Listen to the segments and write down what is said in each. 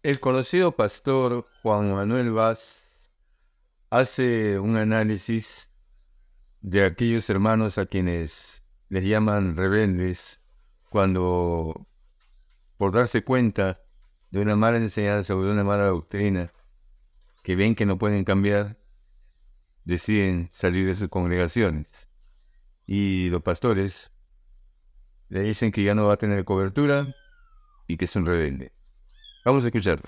El conocido pastor Juan Manuel Vaz hace un análisis de aquellos hermanos a quienes les llaman rebeldes cuando, por darse cuenta de una mala enseñanza o de una mala doctrina, que ven que no pueden cambiar, deciden salir de sus congregaciones. Y los pastores le dicen que ya no va a tener cobertura y que es un rebelde. Vamos a escucharlo.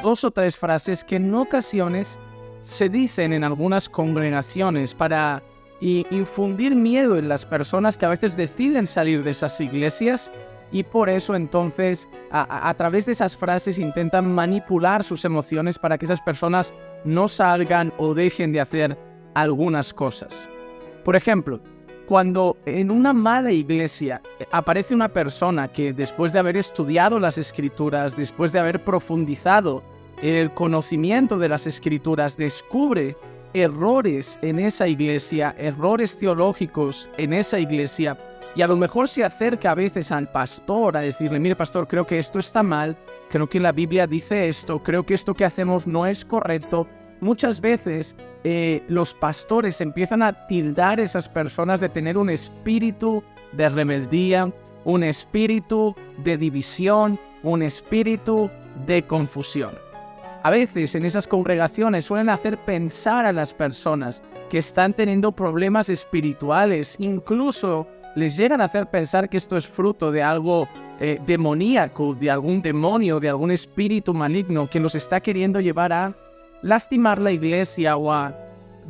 Dos o tres frases que en ocasiones se dicen en algunas congregaciones para infundir miedo en las personas que a veces deciden salir de esas iglesias, y por eso entonces a través de esas frases intentan manipular sus emociones para que esas personas no salgan o dejen de hacer algunas cosas. Por ejemplo, cuando en una mala iglesia aparece una persona que después de haber estudiado las Escrituras, después de haber profundizado en el conocimiento de las Escrituras, descubre errores en esa iglesia, errores teológicos en esa iglesia, y a lo mejor se acerca a veces al pastor a decirle: mire pastor, creo que esto está mal, creo que la Biblia dice esto, creo que esto que hacemos no es correcto. Muchas veces los pastores empiezan a tildar a esas personas de tener un espíritu de rebeldía, un espíritu de división, un espíritu de confusión. A veces en esas congregaciones suelen hacer pensar a las personas que están teniendo problemas espirituales, incluso les llegan a hacer pensar que esto es fruto de algo demoníaco, de algún demonio, de algún espíritu maligno que los está queriendo llevar a lastimar la iglesia o a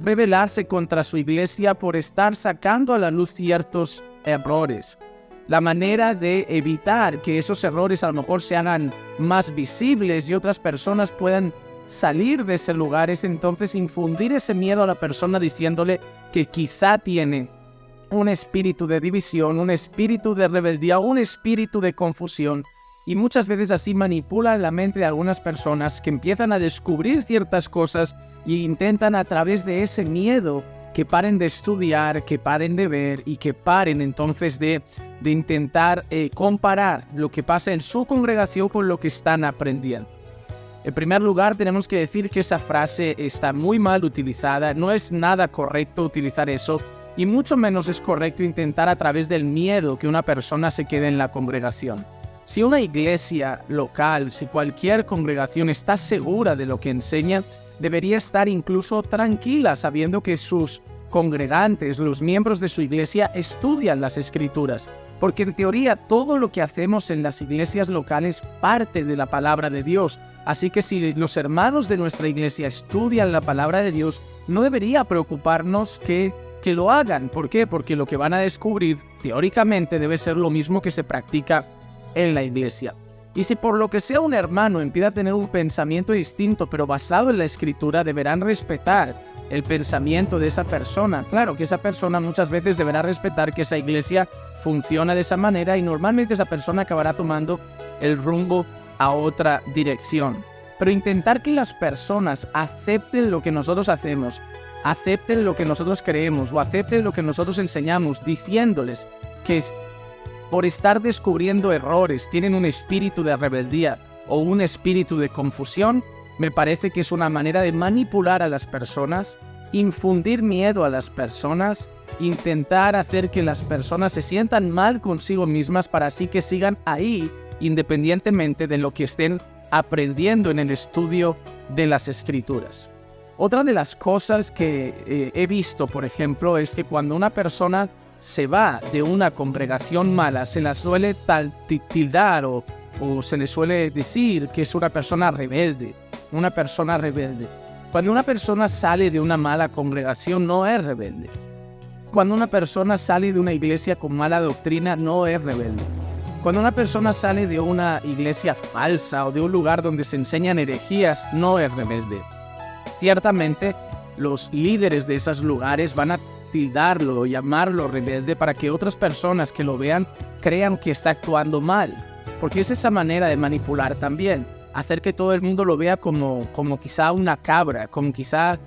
rebelarse contra su iglesia por estar sacando a la luz ciertos errores. La manera de evitar que esos errores a lo mejor se hagan más visibles y otras personas puedan salir de ese lugar es entonces infundir ese miedo a la persona diciéndole que quizá tiene un espíritu de división, un espíritu de rebeldía, un espíritu de confusión. Y muchas veces así manipulan la mente de algunas personas que empiezan a descubrir ciertas cosas e intentan a través de ese miedo que paren de estudiar, que paren de ver y que paren entonces de intentar comparar lo que pasa en su congregación con lo que están aprendiendo. En primer lugar, tenemos que decir que esa frase está muy mal utilizada, no es nada correcto utilizar eso, y mucho menos es correcto intentar a través del miedo que una persona se quede en la congregación. Si una iglesia local, si cualquier congregación está segura de lo que enseña, debería estar incluso tranquila sabiendo que sus congregantes, los miembros de su iglesia, estudian las Escrituras. Porque en teoría todo lo que hacemos en las iglesias locales parte de la palabra de Dios. Así que si los hermanos de nuestra iglesia estudian la palabra de Dios, no debería preocuparnos que lo hagan. ¿Por qué? Porque lo que van a descubrir teóricamente debe ser lo mismo que se practica en la iglesia. Y si por lo que sea un hermano empieza a tener un pensamiento distinto pero basado en la Escritura, deberán respetar el pensamiento de esa persona. Claro que esa persona muchas veces deberá respetar que esa iglesia funciona de esa manera y normalmente esa persona acabará tomando el rumbo a otra dirección. Pero intentar que las personas acepten lo que nosotros hacemos, acepten lo que nosotros creemos o acepten lo que nosotros enseñamos, diciéndoles que por estar descubriendo errores tienen un espíritu de rebeldía o un espíritu de confusión, me parece que es una manera de manipular a las personas, infundir miedo a las personas, intentar hacer que las personas se sientan mal consigo mismas para así que sigan ahí independientemente de lo que estén aprendiendo en el estudio de las Escrituras. Otra de las cosas que he visto, por ejemplo, es que cuando una persona se va de una congregación mala, se la suele tildar o se le suele decir que es una persona rebelde, una persona rebelde. Cuando una persona sale de una mala congregación no es rebelde. Cuando una persona sale de una iglesia con mala doctrina no es rebelde. Cuando una persona sale de una iglesia falsa o de un lugar donde se enseñan herejías no es rebelde. Ciertamente, los líderes de esos lugares van a tildarlo, llamarlo rebelde para que otras personas que lo vean crean que está actuando mal. Porque es esa manera de manipular también. Hacer que todo el mundo lo vea como quizá una cabra, como quizá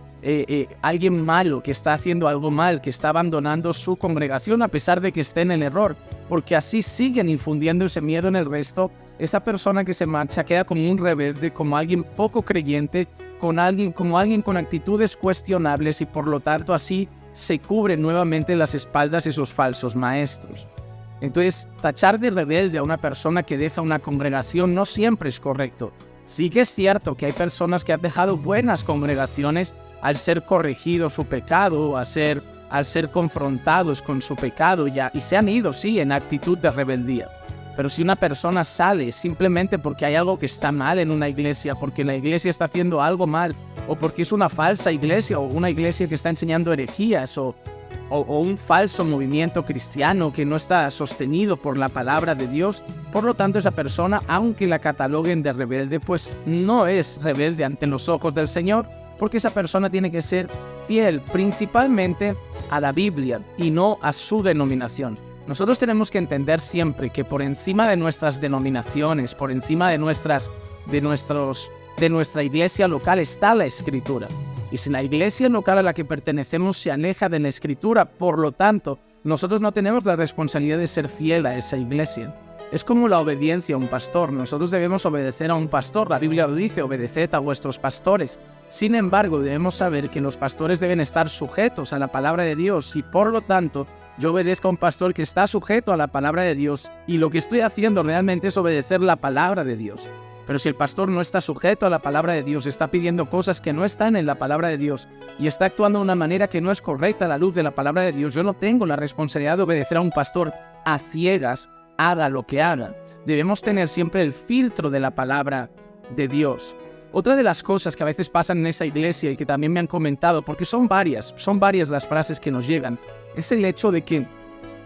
alguien malo que está haciendo algo mal, que está abandonando su congregación a pesar de que esté en el error, porque así siguen infundiendo ese miedo en el resto. Esa persona que se marcha queda como un rebelde, como alguien poco creyente, como alguien con actitudes cuestionables, y por lo tanto así se cubre nuevamente las espaldas de sus falsos maestros. Entonces, tachar de rebelde a una persona que deja una congregación no siempre es correcto. Sí que es cierto que hay personas que han dejado buenas congregaciones al ser corregido su pecado, al ser confrontados con su pecado y se han ido, sí, en actitud de rebeldía. Pero si una persona sale simplemente porque hay algo que está mal en una iglesia, porque la iglesia está haciendo algo mal, o porque es una falsa iglesia, o una iglesia que está enseñando herejías, o un falso movimiento cristiano que no está sostenido por la palabra de Dios, por lo tanto esa persona, aunque la cataloguen de rebelde, pues no es rebelde ante los ojos del Señor, porque esa persona tiene que ser fiel principalmente a la Biblia y no a su denominación. Nosotros tenemos que entender siempre que por encima de nuestras denominaciones, por encima de nuestra iglesia local está la Escritura. Y si la iglesia local a la que pertenecemos se aleja de la Escritura, por lo tanto, nosotros no tenemos la responsabilidad de ser fiel a esa iglesia. Es como la obediencia a un pastor. Nosotros debemos obedecer a un pastor. La Biblia lo dice: obedeced a vuestros pastores. Sin embargo, debemos saber que los pastores deben estar sujetos a la palabra de Dios, y por lo tanto, yo obedezco a un pastor que está sujeto a la palabra de Dios, y lo que estoy haciendo realmente es obedecer la palabra de Dios. Pero si el pastor no está sujeto a la palabra de Dios, está pidiendo cosas que no están en la palabra de Dios y está actuando de una manera que no es correcta a la luz de la palabra de Dios, yo no tengo la responsabilidad de obedecer a un pastor a ciegas, haga lo que haga. Debemos tener siempre el filtro de la palabra de Dios. Otra de las cosas que a veces pasan en esa iglesia y que también me han comentado, porque son varias las frases que nos llegan, es el hecho de que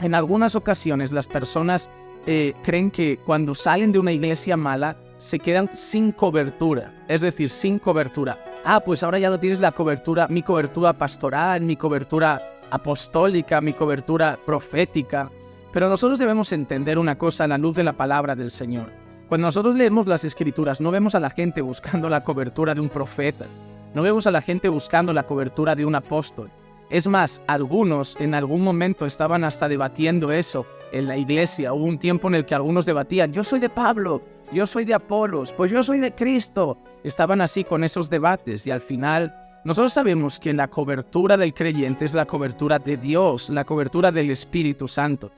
en algunas ocasiones las personas creen que cuando salen de una iglesia mala se quedan sin cobertura, es decir, sin cobertura. Pues ahora ya no tienes la cobertura, mi cobertura pastoral, mi cobertura apostólica, mi cobertura profética. Pero nosotros debemos entender una cosa a la luz de la palabra del Señor. Cuando nosotros leemos las Escrituras, no vemos a la gente buscando la cobertura de un profeta, no vemos a la gente buscando la cobertura de un apóstol. Es más, algunos en algún momento estaban hasta debatiendo eso en la iglesia. Hubo un tiempo en el que algunos debatían: yo soy de Pablo, yo soy de Apolos, pues yo soy de Cristo. Estaban así con esos debates, y al final nosotros sabemos que la cobertura del creyente es la cobertura de Dios, la cobertura del Espíritu Santo.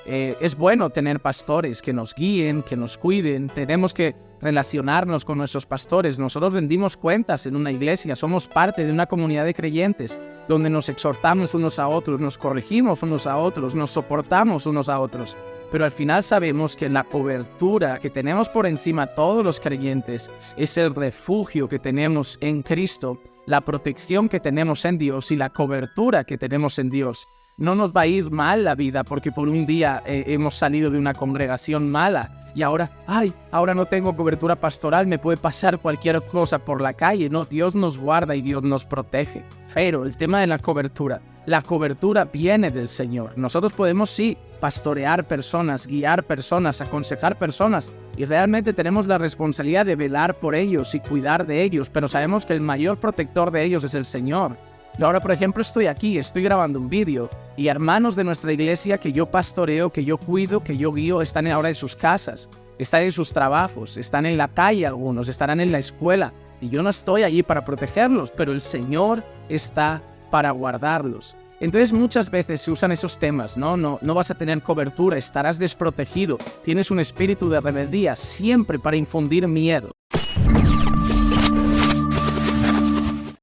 Es bueno tener pastores que nos guíen, que nos cuiden. Tenemos que relacionarnos con nuestros pastores. Nosotros rendimos cuentas en una iglesia, somos parte de una comunidad de creyentes donde nos exhortamos unos a otros, nos corregimos unos a otros, nos soportamos unos a otros. Pero al final sabemos que la cobertura que tenemos por encima todos los creyentes es el refugio que tenemos en Cristo, la protección que tenemos en Dios y la cobertura que tenemos en Dios. No nos va a ir mal la vida porque por un día hemos salido de una congregación mala y ahora no tengo cobertura pastoral, me puede pasar cualquier cosa por la calle. No, Dios nos guarda y Dios nos protege. Pero el tema de la cobertura viene del Señor. Nosotros podemos sí pastorear personas, guiar personas, aconsejar personas, y realmente tenemos la responsabilidad de velar por ellos y cuidar de ellos, pero sabemos que el mayor protector de ellos es el Señor. Yo ahora, por ejemplo, estoy grabando un vídeo y hermanos de nuestra iglesia que yo pastoreo, que yo cuido, que yo guío, están ahora en sus casas, están en sus trabajos, están en la calle algunos, estarán en la escuela y yo no estoy allí para protegerlos, pero el Señor está para guardarlos. Entonces muchas veces se usan esos temas, no vas a tener cobertura, estarás desprotegido, tienes un espíritu de rebeldía, siempre para infundir miedo.